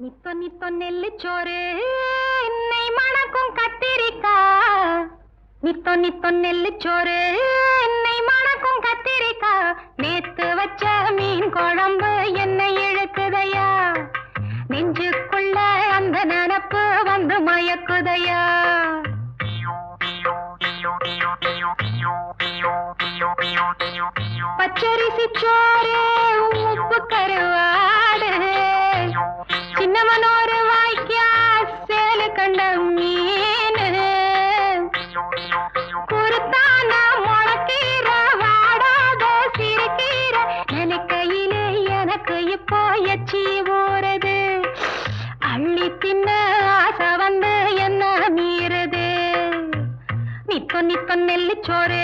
நித்தோ நித்தோ நெல்லுச்சோறு நெய் மணக்கும் கத்திரிக்கா. நித்தோ நித்தோ நெல்லுச்சோறு நெய் மணக்கும் கத்திரிக்கா. நேத்து வச்ச மீன் குழம்பு என்னை இழுக்குதையா. நெஞ்சுக்குள்ள அந்த நினப்பு வந்து மயக்குதையா. பச்சரிசி சோறு உப்பு கருவாடு. சின்னவனோரு வாய்க்கா சேலு கண்ட மீன். குருத்தான முளக்கீர வாடாத சிறுகீர. நினைக்கையிலே எனக்கு இப்போ எச்சி ஊறுது. அள்ளி தின்ன ஆசை வந்து என்ன மீறுது. நித்தோ நித்தோ நெல்லுச்சோறு